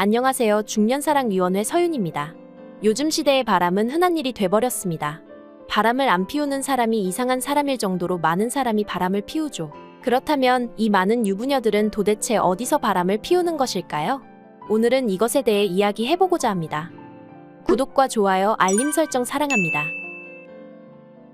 안녕하세요. 중년사랑위원회 서윤입니다. 요즘 시대의 바람은 흔한 일이 돼버렸습니다. 바람을 안 피우는 사람이 이상한 사람일 정도로 많은 사람이 바람을 피우죠. 그렇다면 이 많은 유부녀들은 도대체 어디서 바람을 피우는 것일까요? 오늘은 이것에 대해 이야기해보고자 합니다. 구독과 좋아요, 알림 설정 사랑합니다.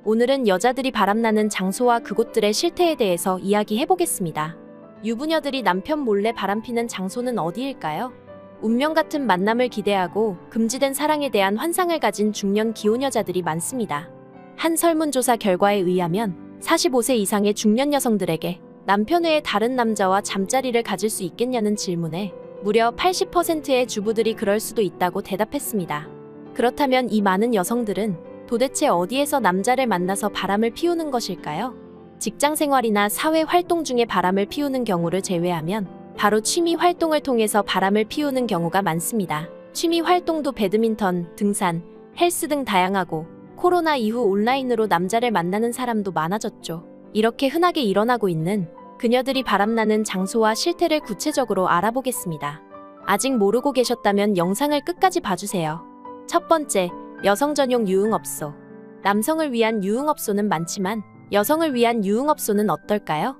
오늘은 여자들이 바람나는 장소와 그곳들의 실태에 대해서 이야기해보겠습니다. 유부녀들이 남편 몰래 바람피는 장소는 어디일까요? 운명 같은 만남을 기대하고 금지된 사랑에 대한 환상을 가진 중년 기혼 여자들이 많습니다. 한 설문조사 결과에 의하면 45세 이상의 중년 여성들에게 남편 외에 다른 남자와 잠자리를 가질 수 있겠냐는 질문에 무려 80%의 주부들이 그럴 수도 있다고 대답했습니다. 그렇다면 이 많은 여성들은 도대체 어디에서 남자를 만나서 바람을 피우는 것일까요? 직장 생활이나 사회 활동 중에 바람을 피우는 경우를 제외하면 바로 취미 활동을 통해서 바람을 피우는 경우가 많습니다. 취미 활동도 배드민턴, 등산, 헬스 등 다양하고 코로나 이후 온라인으로 남자를 만나는 사람도 많아졌죠. 이렇게 흔하게 일어나고 있는 그녀들이 바람나는 장소와 실태를 구체적으로 알아보겠습니다. 아직 모르고 계셨다면 영상을 끝까지 봐주세요. 첫 번째, 여성 전용 유흥업소. 남성을 위한 유흥업소는 많지만 여성을 위한 유흥업소는 어떨까요?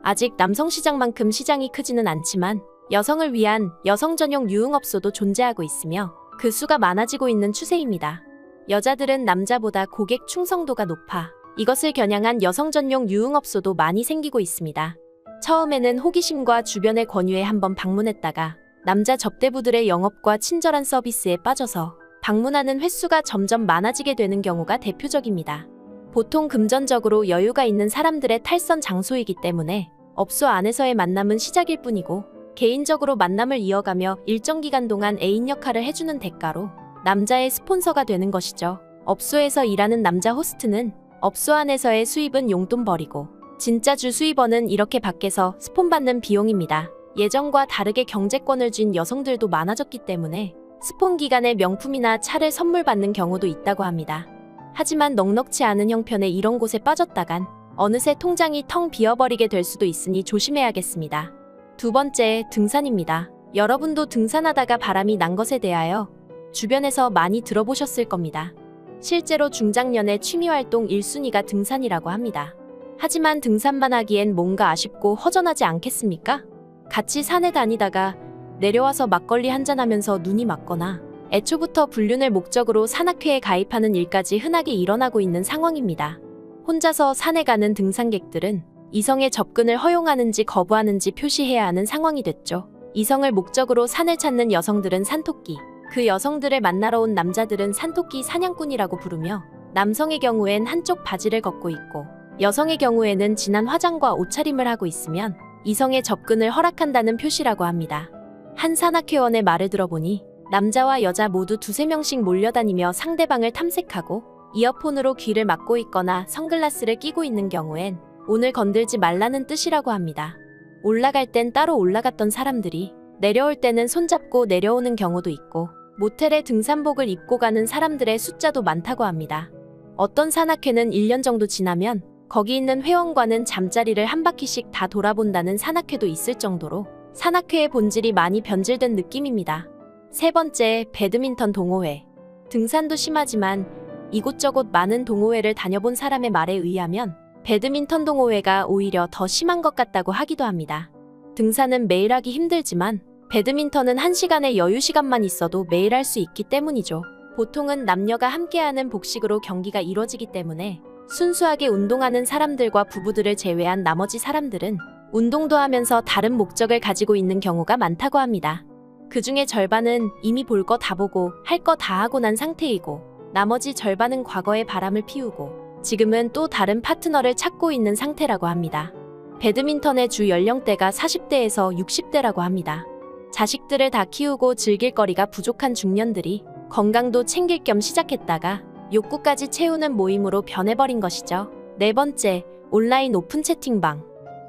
아직 남성 시장만큼 시장이 크지는 않지만 여성을 위한 여성 전용 유흥업소도 존재하고 있으며 그 수가 많아지고 있는 추세입니다. 여자들은 남자보다 고객 충성도가 높아 이것을 겨냥한 여성 전용 유흥업소도 많이 생기고 있습니다. 처음에는 호기심과 주변의 권유에 한번 방문했다가 남자 접대부들의 영업과 친절한 서비스에 빠져서 방문하는 횟수가 점점 많아지게 되는 경우가 대표적입니다. 보통 금전적으로 여유가 있는 사람들의 탈선 장소이기 때문에 업소 안에서의 만남은 시작일 뿐이고 개인적으로 만남을 이어가며 일정 기간 동안 애인 역할을 해주는 대가로 남자의 스폰서가 되는 것이죠. 업소에서 일하는 남자 호스트는 업소 안에서의 수입은 용돈벌이고 진짜 주 수입원은 이렇게 밖에서 스폰 받는 비용입니다. 예전과 다르게 경제권을 쥔 여성들도 많아졌기 때문에 스폰 기간에 명품이나 차를 선물 받는 경우도 있다고 합니다. 하지만 넉넉지 않은 형편에 이런 곳에 빠졌다간 어느새 통장이 텅 비어버리게 될 수도 있으니 조심해야겠습니다. 두 번째, 등산입니다. 여러분도 등산하다가 바람이 난 것에 대하여 주변에서 많이 들어보셨을 겁니다. 실제로 중장년의 취미활동 1순위가 등산이라고 합니다. 하지만 등산만 하기엔 뭔가 아쉽고 허전하지 않겠습니까? 같이 산에 다니다가 내려와서 막걸리 한잔하면서 눈이 맞거나 애초부터 불륜을 목적으로 산악회에 가입하는 일까지 흔하게 일어나고 있는 상황입니다. 혼자서 산에 가는 등산객들은 이성의 접근을 허용하는지 거부하는지 표시해야 하는 상황이 됐죠. 이성을 목적으로 산을 찾는 여성들은 산토끼, 그 여성들을 만나러 온 남자들은 산토끼 사냥꾼이라고 부르며 남성의 경우엔 한쪽 바지를 걷고 있고 여성의 경우에는 진한 화장과 옷차림을 하고 있으면 이성의 접근을 허락한다는 표시라고 합니다. 한 산악회원의 말을 들어보니 남자와 여자 모두 두세 명씩 몰려다니며 상대방을 탐색하고 이어폰으로 귀를 막고 있거나 선글라스를 끼고 있는 경우엔 오늘 건들지 말라는 뜻이라고 합니다. 올라갈 땐 따로 올라갔던 사람들이 내려올 때는 손잡고 내려오는 경우도 있고 모텔에 등산복을 입고 가는 사람들의 숫자도 많다고 합니다. 어떤 산악회는 1년 정도 지나면 거기 있는 회원과는 잠자리를 한 바퀴씩 다 돌아본다는 산악회도 있을 정도로 산악회의 본질이 많이 변질된 느낌입니다. 세 번째, 배드민턴 동호회. 등산도 심하지만 이곳저곳 많은 동호회를 다녀본 사람의 말에 의하면 배드민턴 동호회가 오히려 더 심한 것 같다고 하기도 합니다. 등산은 매일 하기 힘들지만 배드민턴은 1시간의 여유 시간만 있어도 매일 할 수 있기 때문이죠. 보통은 남녀가 함께하는 복식으로 경기가 이루어지기 때문에 순수하게 운동하는 사람들과 부부들을 제외한 나머지 사람들은 운동도 하면서 다른 목적을 가지고 있는 경우가 많다고 합니다. 그 중에 절반은 이미 볼 거 다 보고 할 거 다 하고 난 상태이고 나머지 절반은 과거에 바람을 피우고 지금은 또 다른 파트너를 찾고 있는 상태라고 합니다. 배드민턴의 주 연령대가 40대에서 60대라고 합니다. 자식들을 다 키우고 즐길 거리가 부족한 중년들이 건강도 챙길 겸 시작했다가 욕구까지 채우는 모임으로 변해버린 것이죠. 네 번째, 온라인 오픈 채팅방.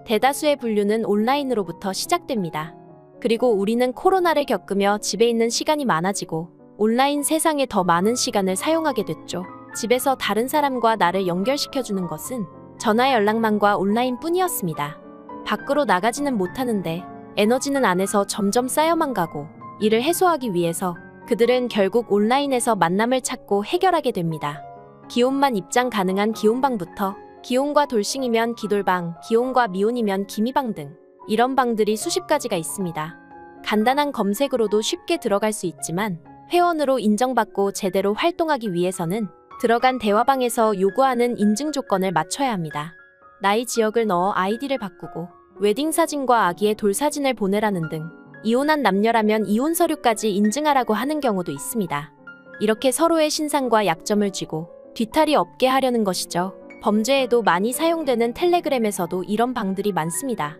대다수의 불륜은 온라인으로부터 시작됩니다. 그리고 우리는 코로나를 겪으며 집에 있는 시간이 많아지고 온라인 세상에 더 많은 시간을 사용하게 됐죠. 집에서 다른 사람과 나를 연결시켜주는 것은 전화 연락망과 온라인뿐이었습니다. 밖으로 나가지는 못하는데 에너지는 안에서 점점 쌓여만 가고 이를 해소하기 위해서 그들은 결국 온라인에서 만남을 찾고 해결하게 됩니다. 기혼만 입장 가능한 기혼방부터 기혼과 돌싱이면 기돌방, 기혼과 미혼이면 기미방 등 이런 방들이 수십 가지가 있습니다. 간단한 검색으로도 쉽게 들어갈 수 있지만 회원으로 인정받고 제대로 활동하기 위해서는 들어간 대화방에서 요구하는 인증 조건을 맞춰야 합니다. 나이 지역을 넣어 아이디를 바꾸고 웨딩 사진과 아기의 돌 사진을 보내라는 등 이혼한 남녀라면 이혼 서류까지 인증하라고 하는 경우도 있습니다. 이렇게 서로의 신상과 약점을 쥐고 뒤탈이 없게 하려는 것이죠. 범죄에도 많이 사용되는 텔레그램에서도 이런 방들이 많습니다.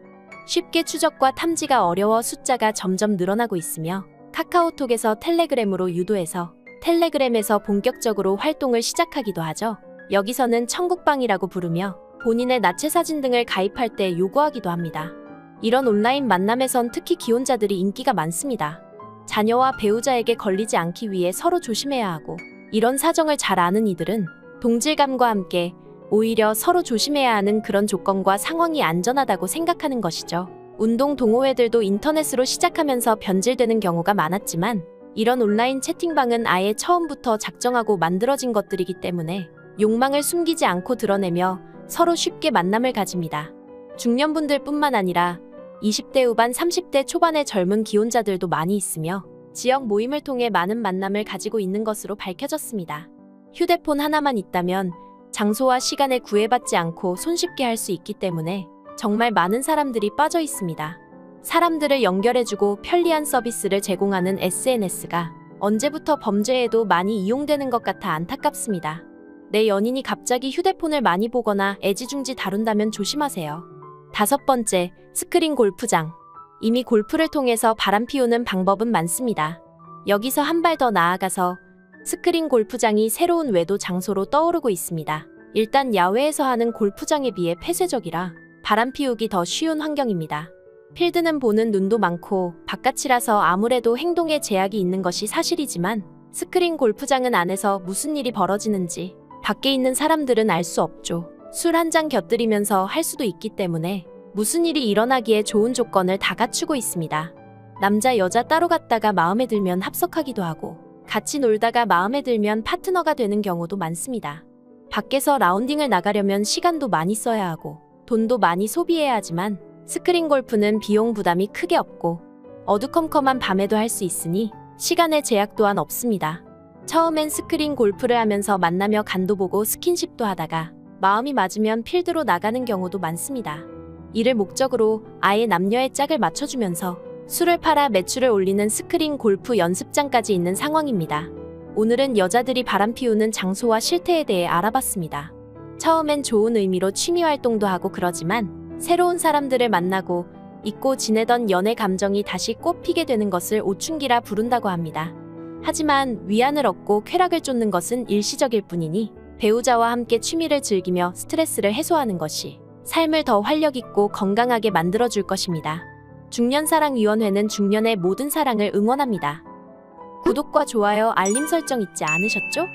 쉽게 추적과 탐지가 어려워 숫자가 점점 늘어나고 있으며 카카오톡에서 텔레그램으로 유도해서 텔레그램에서 본격적으로 활동을 시작하기도 하죠. 여기서는 천국방이라고 부르며 본인의 나체 사진 등을 가입할 때 요구하기도 합니다. 이런 온라인 만남에선 특히 기혼자들이 인기가 많습니다. 자녀와 배우자에게 걸리지 않기 위해 서로 조심해야 하고 이런 사정을 잘 아는 이들은 동질감과 함께 오히려 서로 조심해야 하는 그런 조건과 상황이 안전하다고 생각하는 것이죠. 운동 동호회들도 인터넷으로 시작하면서 변질되는 경우가 많았지만 이런 온라인 채팅방은 아예 처음부터 작정하고 만들어진 것들이기 때문에 욕망을 숨기지 않고 드러내며 서로 쉽게 만남을 가집니다. 중년분들 뿐만 아니라 20대 후반 30대 초반의 젊은 기혼자들도 많이 있으며 지역 모임을 통해 많은 만남을 가지고 있는 것으로 밝혀졌습니다. 휴대폰 하나만 있다면 장소와 시간에 구애받지 않고 손쉽게 할 수 있기 때문에 정말 많은 사람들이 빠져 있습니다. 사람들을 연결해주고 편리한 서비스를 제공하는 SNS가 언제부터 범죄에도 많이 이용되는 것 같아 안타깝습니다. 내 연인이 갑자기 휴대폰을 많이 보거나 애지중지 다룬다면 조심하세요. 5번째, 스크린 골프장. 이미 골프를 통해서 바람 피우는 방법은 많습니다. 여기서 한 발 더 나아가서 스크린 골프장이 새로운 외도 장소로 떠오르고 있습니다. 일단 야외에서 하는 골프장에 비해 폐쇄적이라 바람 피우기 더 쉬운 환경입니다. 필드는 보는 눈도 많고 바깥이라서 아무래도 행동에 제약이 있는 것이 사실이지만 스크린 골프장은 안에서 무슨 일이 벌어지는지 밖에 있는 사람들은 알 수 없죠. 술 한 잔 곁들이면서 할 수도 있기 때문에 무슨 일이 일어나기에 좋은 조건을 다 갖추고 있습니다. 남자 여자 따로 갔다가 마음에 들면 합석하기도 하고 같이 놀다가 마음에 들면 파트너가 되는 경우도 많습니다. 밖에서 라운딩을 나가려면 시간도 많이 써야 하고 돈도 많이 소비해야 하지만 스크린 골프는 비용 부담이 크게 없고 어두컴컴한 밤에도 할 수 있으니 시간의 제약 또한 없습니다. 처음엔 스크린 골프를 하면서 만나며 간도 보고 스킨십도 하다가 마음이 맞으면 필드로 나가는 경우도 많습니다. 이를 목적으로 아예 남녀의 짝을 맞춰주면서 술을 팔아 매출을 올리는 스크린 골프 연습장까지 있는 상황입니다. 오늘은 여자들이 바람 피우는 장소와 실태에 대해 알아봤습니다. 처음엔 좋은 의미로 취미 활동도 하고 그러지만 새로운 사람들을 만나고 잊고 지내던 연애 감정이 다시 꽃피게 되는 것을 오춘기라 부른다고 합니다. 하지만 위안을 얻고 쾌락을 쫓는 것은 일시적일 뿐이니 배우자와 함께 취미를 즐기며 스트레스를 해소하는 것이 삶을 더 활력있고 건강하게 만들어줄 것입니다. 중년사랑위원회는 중년의 모든 사랑을 응원합니다. 구독과 좋아요, 알림 설정 잊지 않으셨죠?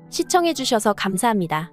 시청해주셔서 감사합니다.